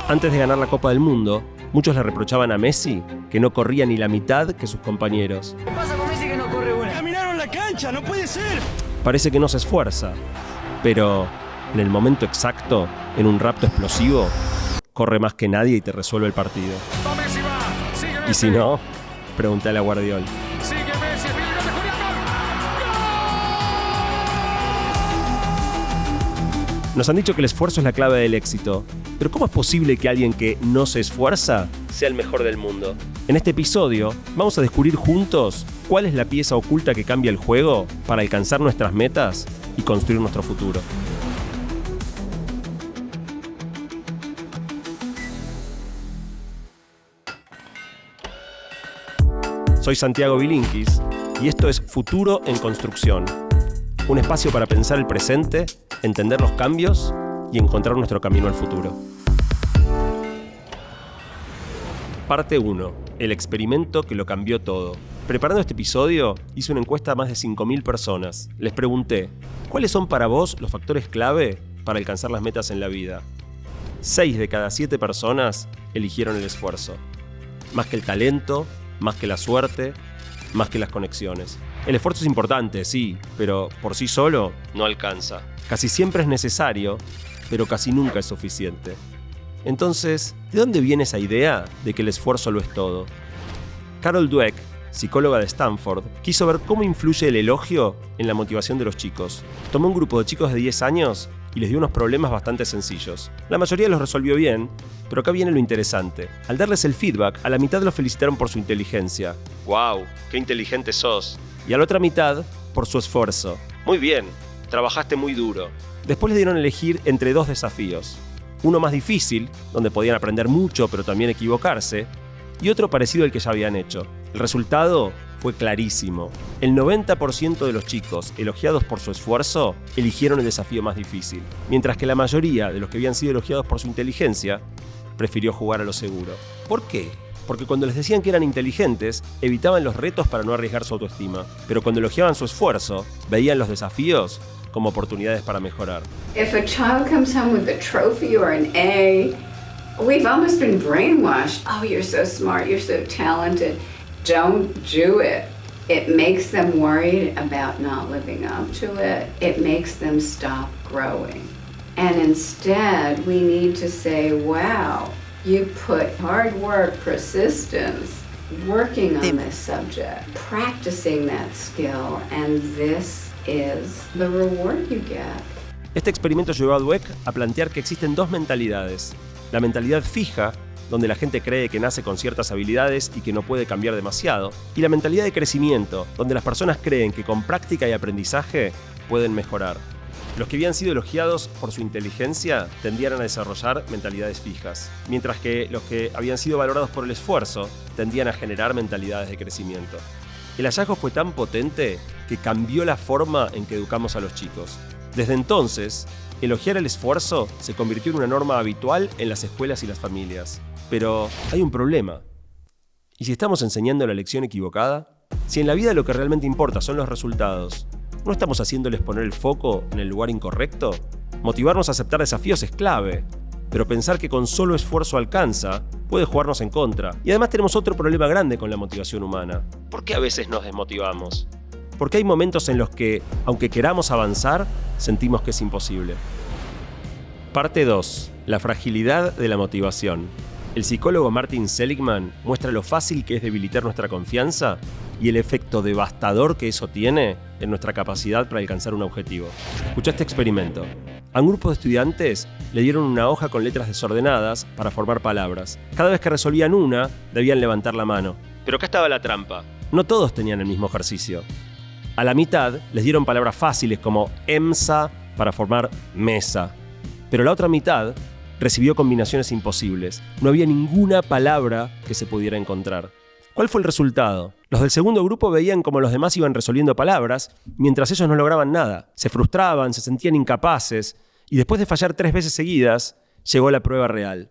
Antes de ganar la Copa del Mundo, muchos le reprochaban a Messi que no corría ni la mitad que sus compañeros. ¿Qué pasa con Messi que no corre buena? ¡Caminaron la cancha! ¡No puede ser! Parece que no se esfuerza, pero en el momento exacto, en un rapto explosivo, corre más que nadie y te resuelve el partido. Messi va. Sigue Messi. Y si no, pregúntale a Guardiola. Sigue Messi. Mira, Julián. Nos han dicho que el esfuerzo es la clave del éxito, pero ¿cómo es posible que alguien que no se esfuerza sea el mejor del mundo? En este episodio vamos a descubrir juntos cuál es la pieza oculta que cambia el juego para alcanzar nuestras metas y construir nuestro futuro. Soy Santiago Bilinkis y esto es Futuro en Construcción, un espacio para pensar el presente, entender los cambios y encontrar nuestro camino al futuro. Parte 1. El experimento que lo cambió todo. Preparando este episodio, hice una encuesta a más de 5.000 personas. Les pregunté, ¿cuáles son para vos los factores clave para alcanzar las metas en la vida? 6 de cada 7 personas eligieron el esfuerzo. Más que el talento, más que la suerte, más que las conexiones. El esfuerzo es importante, sí, pero por sí solo no alcanza. Casi siempre es necesario, pero casi nunca es suficiente. Entonces, ¿de dónde viene esa idea de que el esfuerzo lo es todo? Carol Dweck, psicóloga de Stanford, quiso ver cómo influye el elogio en la motivación de los chicos. Tomó un grupo de chicos de 10 años y les dio unos problemas bastante sencillos. La mayoría los resolvió bien, pero acá viene lo interesante. Al darles el feedback, a la mitad los felicitaron por su inteligencia. ¡Wow! ¡Qué inteligente sos! Y a la otra mitad, por su esfuerzo. Muy bien, trabajaste muy duro. Después les dieron a elegir entre dos desafíos. Uno más difícil, donde podían aprender mucho pero también equivocarse, y otro parecido al que ya habían hecho. El resultado fue clarísimo. El 90% de los chicos elogiados por su esfuerzo eligieron el desafío más difícil, mientras que la mayoría de los que habían sido elogiados por su inteligencia prefirió jugar a lo seguro. ¿Por qué? Porque cuando les decían que eran inteligentes, evitaban los retos para no arriesgar su autoestima, pero cuando elogiaban su esfuerzo, veían los desafíos como oportunidades para mejorar. If a child comes home with a trophy or an A, we've almost been brainwashed. Oh, you're so smart, you're so talented. Don't do it. It makes them worried about not living up to it. It makes them stop growing. And instead, we need to say, wow, you put hard work, persistence, working on this subject, practicing that skill, and this is the reward you get. Este experimento llevó a Dweck a plantear que existen dos mentalidades. La mentalidad fija, donde la gente cree que nace con ciertas habilidades y que no puede cambiar demasiado, y la mentalidad de crecimiento, donde las personas creen que con práctica y aprendizaje pueden mejorar. Los que habían sido elogiados por su inteligencia tendían a desarrollar mentalidades fijas, mientras que los que habían sido valorados por el esfuerzo tendían a generar mentalidades de crecimiento. El hallazgo fue tan potente que cambió la forma en que educamos a los chicos. Desde entonces, elogiar el esfuerzo se convirtió en una norma habitual en las escuelas y las familias. Pero hay un problema. ¿Y si estamos enseñando la lección equivocada? Si en la vida lo que realmente importa son los resultados, ¿no estamos haciéndoles poner el foco en el lugar incorrecto? Motivarnos a aceptar desafíos es clave, pero pensar que con solo esfuerzo alcanza puede jugarnos en contra. Y además tenemos otro problema grande con la motivación humana. ¿Por qué a veces nos desmotivamos? Porque hay momentos en los que, aunque queramos avanzar, sentimos que es imposible. Parte 2. La fragilidad de la motivación. El psicólogo Martin Seligman muestra lo fácil que es debilitar nuestra confianza y el efecto devastador que eso tiene en nuestra capacidad para alcanzar un objetivo. Escuchá este experimento. A un grupo de estudiantes le dieron una hoja con letras desordenadas para formar palabras. Cada vez que resolvían una, debían levantar la mano. Pero acá estaba la trampa. No todos tenían el mismo ejercicio. A la mitad les dieron palabras fáciles como EMSA para formar mesa. Pero la otra mitad recibió combinaciones imposibles. No había ninguna palabra que se pudiera encontrar. ¿Cuál fue el resultado? Los del segundo grupo veían cómo los demás iban resolviendo palabras, mientras ellos no lograban nada. Se frustraban, se sentían incapaces, y después de fallar 3 veces seguidas, llegó la prueba real.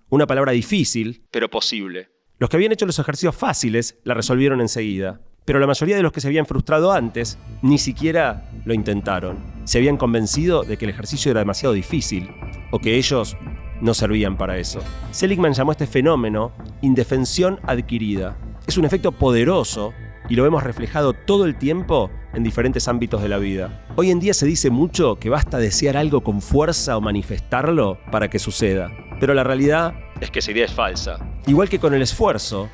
Una palabra difícil, pero posible. Los que habían hecho los ejercicios fáciles la resolvieron enseguida. Pero la mayoría de los que se habían frustrado antes ni siquiera lo intentaron. Se habían convencido de que el ejercicio era demasiado difícil o que ellos no servían para eso. Seligman llamó a este fenómeno indefensión adquirida. Es un efecto poderoso y lo vemos reflejado todo el tiempo en diferentes ámbitos de la vida. Hoy en día se dice mucho que basta desear algo con fuerza o manifestarlo para que suceda. Pero la realidad es que esa idea es falsa. Igual que con el esfuerzo,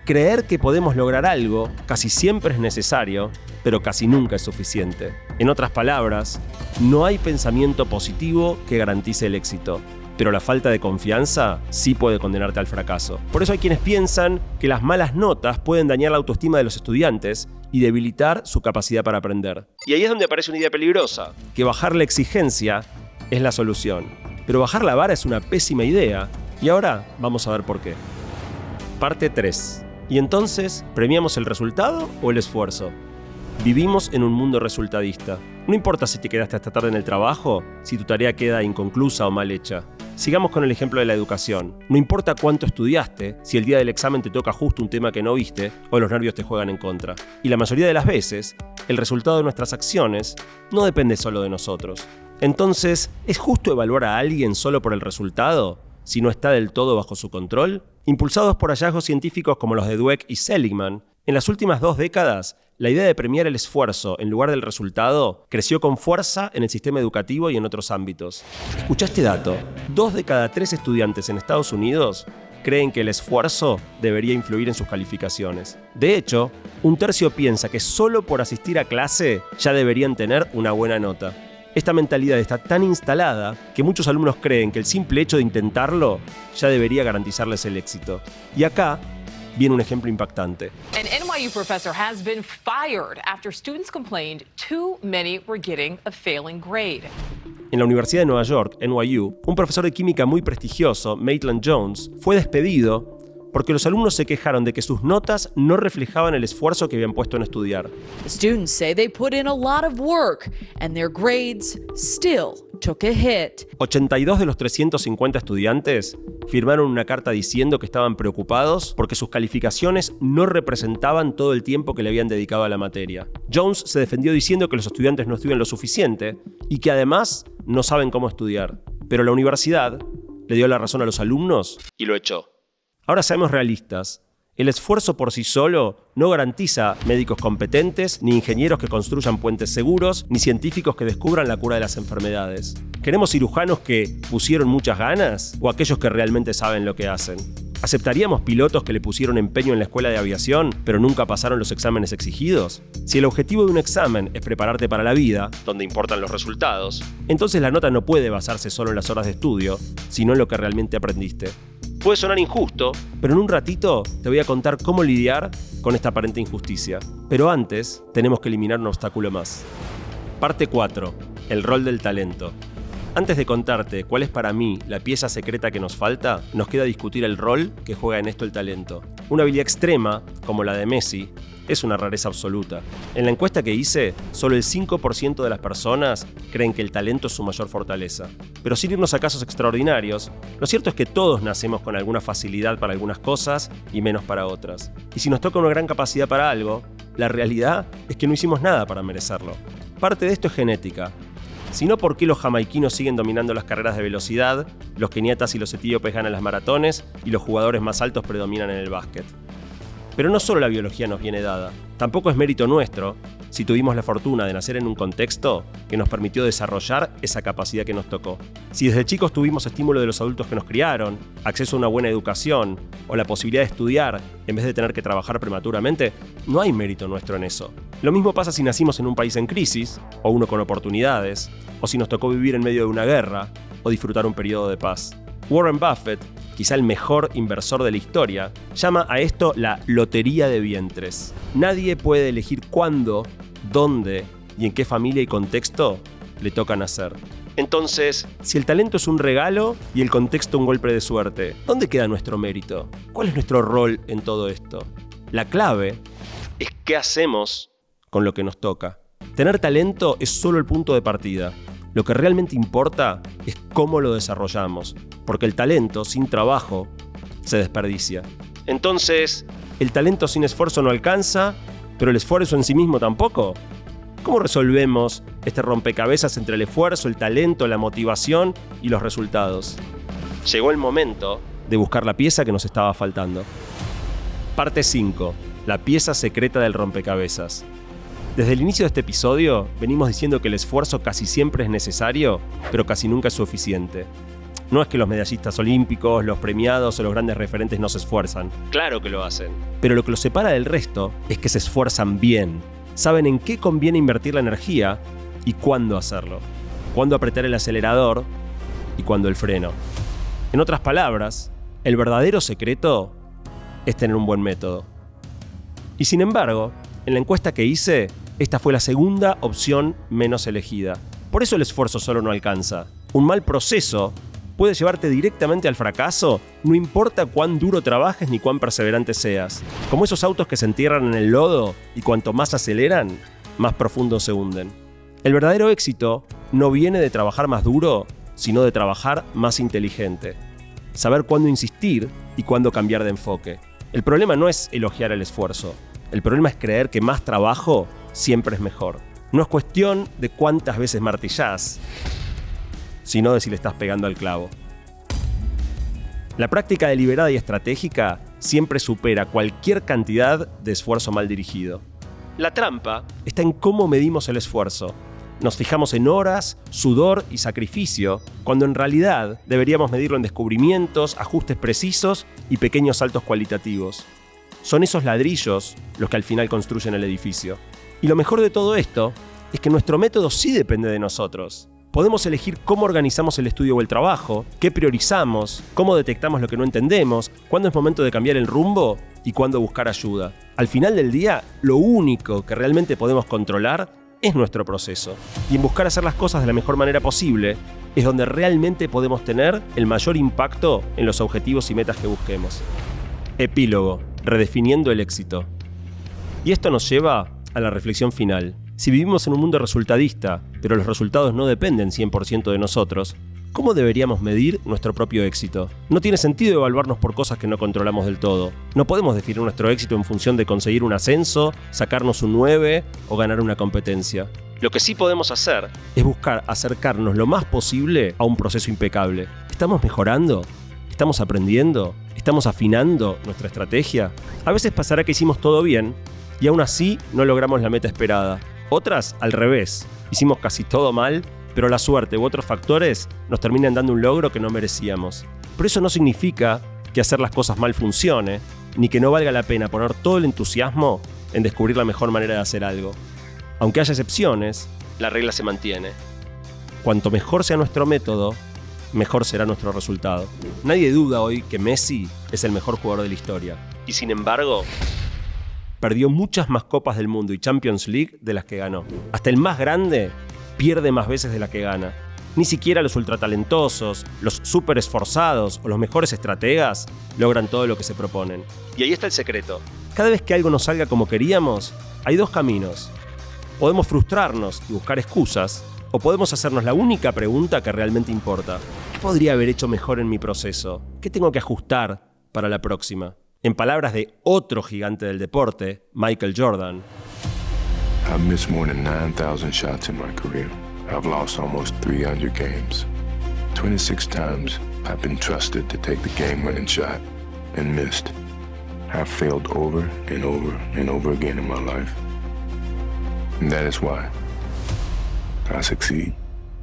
creer que podemos lograr algo casi siempre es necesario, pero casi nunca es suficiente. En otras palabras, no hay pensamiento positivo que garantice el éxito. Pero la falta de confianza sí puede condenarte al fracaso. Por eso hay quienes piensan que las malas notas pueden dañar la autoestima de los estudiantes y debilitar su capacidad para aprender. Y ahí es donde aparece una idea peligrosa, que bajar la exigencia es la solución. Pero bajar la vara es una pésima idea, y ahora vamos a ver por qué. Parte 3. ¿Y entonces premiamos el resultado o el esfuerzo? Vivimos en un mundo resultadista. No importa si te quedaste hasta tarde en el trabajo, si tu tarea queda inconclusa o mal hecha. Sigamos con el ejemplo de la educación. No importa cuánto estudiaste, si el día del examen te toca justo un tema que no viste o los nervios te juegan en contra. Y la mayoría de las veces, el resultado de nuestras acciones no depende solo de nosotros. Entonces, ¿es justo evaluar a alguien solo por el resultado, si no está del todo bajo su control? Impulsados por hallazgos científicos como los de Dweck y Seligman, en las últimas 2 décadas, la idea de premiar el esfuerzo en lugar del resultado creció con fuerza en el sistema educativo y en otros ámbitos. Escuchá este dato: 2 de cada 3 estudiantes en Estados Unidos creen que el esfuerzo debería influir en sus calificaciones. De hecho, 1/3 piensa que solo por asistir a clase ya deberían tener una buena nota. Esta mentalidad está tan instalada que muchos alumnos creen que el simple hecho de intentarlo ya debería garantizarles el éxito. Y acá viene un ejemplo impactante. An NYU professor has been fired after students complained too many were getting a failing grade. En la Universidad de Nueva York, NYU, un profesor de química muy prestigioso, Maitland Jones, fue despedido porque los alumnos se quejaron de que sus notas no reflejaban el esfuerzo que habían puesto en estudiar. The students say they put in a lot of work and their grades still took a hit. 82 de los 350 estudiantes firmaron una carta diciendo que estaban preocupados porque sus calificaciones no representaban todo el tiempo que le habían dedicado a la materia. Jones se defendió diciendo que los estudiantes no estudian lo suficiente y que además no saben cómo estudiar. Pero la universidad le dio la razón a los alumnos y lo echó. Ahora seamos realistas. El esfuerzo por sí solo no garantiza médicos competentes, ni ingenieros que construyan puentes seguros, ni científicos que descubran la cura de las enfermedades. ¿Queremos cirujanos que pusieron muchas ganas o aquellos que realmente saben lo que hacen? ¿Aceptaríamos pilotos que le pusieron empeño en la escuela de aviación, pero nunca pasaron los exámenes exigidos? Si el objetivo de un examen es prepararte para la vida, donde importan los resultados, entonces la nota no puede basarse solo en las horas de estudio, sino en lo que realmente aprendiste. Puede sonar injusto, pero en un ratito te voy a contar cómo lidiar con esta aparente injusticia. Pero antes, tenemos que eliminar un obstáculo más. Parte 4. El rol del talento. Antes de contarte cuál es para mí la pieza secreta que nos falta, nos queda discutir el rol que juega en esto el talento. Una habilidad extrema, como la de Messi, es una rareza absoluta. En la encuesta que hice, solo el 5% de las personas creen que el talento es su mayor fortaleza. Pero sin irnos a casos extraordinarios, lo cierto es que todos nacemos con alguna facilidad para algunas cosas y menos para otras. Y si nos toca una gran capacidad para algo, la realidad es que no hicimos nada para merecerlo. Parte de esto es genética. Si no, ¿por qué los jamaiquinos siguen dominando las carreras de velocidad, los keniatas y los etíopes ganan las maratones y los jugadores más altos predominan en el básquet? Pero no solo la biología nos viene dada, tampoco es mérito nuestro si tuvimos la fortuna de nacer en un contexto que nos permitió desarrollar esa capacidad que nos tocó. Si desde chicos tuvimos estímulo de los adultos que nos criaron, acceso a una buena educación o la posibilidad de estudiar en vez de tener que trabajar prematuramente, no hay mérito nuestro en eso. Lo mismo pasa si nacimos en un país en crisis, o uno con oportunidades, o si nos tocó vivir en medio de una guerra, o disfrutar un periodo de paz. Warren Buffett, quizá el mejor inversor de la historia, llama a esto la lotería de vientres. Nadie puede elegir cuándo, dónde y en qué familia y contexto le toca nacer. Entonces, si el talento es un regalo y el contexto un golpe de suerte, ¿dónde queda nuestro mérito? ¿Cuál es nuestro rol en todo esto? La clave es qué hacemos con lo que nos toca. Tener talento es solo el punto de partida. Lo que realmente importa es cómo lo desarrollamos, porque el talento sin trabajo se desperdicia. Entonces, ¿el talento sin esfuerzo no alcanza, pero el esfuerzo en sí mismo tampoco? ¿Cómo resolvemos este rompecabezas entre el esfuerzo, el talento, la motivación y los resultados? Llegó el momento de buscar la pieza que nos estaba faltando. Parte 5. La pieza secreta del rompecabezas. Desde el inicio de este episodio venimos diciendo que el esfuerzo casi siempre es necesario, pero casi nunca es suficiente. No es que los medallistas olímpicos, los premiados o los grandes referentes no se esfuerzan. Claro que lo hacen. Pero lo que los separa del resto es que se esfuerzan bien. Saben en qué conviene invertir la energía y cuándo hacerlo. Cuándo apretar el acelerador y cuándo el freno. En otras palabras, el verdadero secreto es tener un buen método. Y sin embargo, en la encuesta que hice, esta fue la segunda opción menos elegida. Por eso el esfuerzo solo no alcanza. Un mal proceso puede llevarte directamente al fracaso, no importa cuán duro trabajes ni cuán perseverante seas. Como esos autos que se entierran en el lodo y cuanto más aceleran, más profundo se hunden. El verdadero éxito no viene de trabajar más duro, sino de trabajar más inteligente. Saber cuándo insistir y cuándo cambiar de enfoque. El problema no es elogiar el esfuerzo. El problema es creer que más trabajo siempre es mejor. No es cuestión de cuántas veces martillás, sino de si le estás pegando al clavo. La práctica deliberada y estratégica siempre supera cualquier cantidad de esfuerzo mal dirigido. La trampa está en cómo medimos el esfuerzo. Nos fijamos en horas, sudor y sacrificio, cuando en realidad deberíamos medirlo en descubrimientos, ajustes precisos y pequeños saltos cualitativos. Son esos ladrillos los que al final construyen el edificio. Y lo mejor de todo esto es que nuestro método sí depende de nosotros. Podemos elegir cómo organizamos el estudio o el trabajo, qué priorizamos, cómo detectamos lo que no entendemos, cuándo es momento de cambiar el rumbo y cuándo buscar ayuda. Al final del día, lo único que realmente podemos controlar es nuestro proceso. Y en buscar hacer las cosas de la mejor manera posible es donde realmente podemos tener el mayor impacto en los objetivos y metas que busquemos. Epílogo. Redefiniendo el éxito. Y esto nos lleva a la reflexión final. Si vivimos en un mundo resultadista, pero los resultados no dependen 100% de nosotros, ¿cómo deberíamos medir nuestro propio éxito? No tiene sentido evaluarnos por cosas que no controlamos del todo. No podemos definir nuestro éxito en función de conseguir un ascenso, sacarnos un 9 o ganar una competencia. Lo que sí podemos hacer es buscar acercarnos lo más posible a un proceso impecable. ¿Estamos mejorando? ¿Estamos aprendiendo? ¿Estamos afinando nuestra estrategia? A veces pasará que hicimos todo bien y aún así no logramos la meta esperada. Otras, al revés. Hicimos casi todo mal, pero la suerte u otros factores nos terminan dando un logro que no merecíamos. Pero eso no significa que hacer las cosas mal funcione, ni que no valga la pena poner todo el entusiasmo en descubrir la mejor manera de hacer algo. Aunque haya excepciones, la regla se mantiene. Cuanto mejor sea nuestro método, mejor será nuestro resultado. Nadie duda hoy que Messi es el mejor jugador de la historia. Y sin embargo, perdió muchas más copas del mundo y Champions League de las que ganó. Hasta el más grande pierde más veces de las que gana. Ni siquiera los ultratalentosos, los súper esforzados o los mejores estrategas logran todo lo que se proponen. Y ahí está el secreto. Cada vez que algo no salga como queríamos, hay dos caminos. Podemos frustrarnos y buscar excusas, o podemos hacernos la única pregunta que realmente importa. ¿Qué podría haber hecho mejor en mi proceso? ¿Qué tengo que ajustar para la próxima? En palabras de otro gigante del deporte, Michael Jordan. I've missed more than 9,000 shots in my career. I've lost almost 300 games. 26 times I've been trusted to take the game-winning shot and missed. I've failed over and over and over again in my life. And that is why I succeed.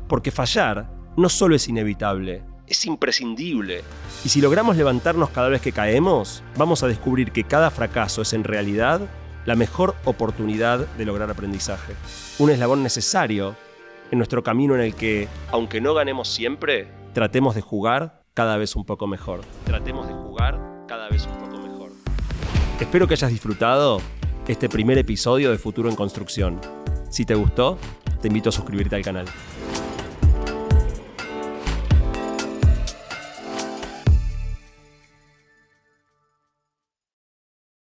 Porque fallar no solo es inevitable, es imprescindible. Y si logramos levantarnos cada vez que caemos, vamos a descubrir que cada fracaso es en realidad la mejor oportunidad de lograr aprendizaje. Un eslabón necesario en nuestro camino en el que, aunque no ganemos siempre, tratemos de jugar cada vez un poco mejor. Tratemos de jugar cada vez un poco mejor. Espero que hayas disfrutado este primer episodio de Futuro en Construcción. Si te gustó, te invito a suscribirte al canal.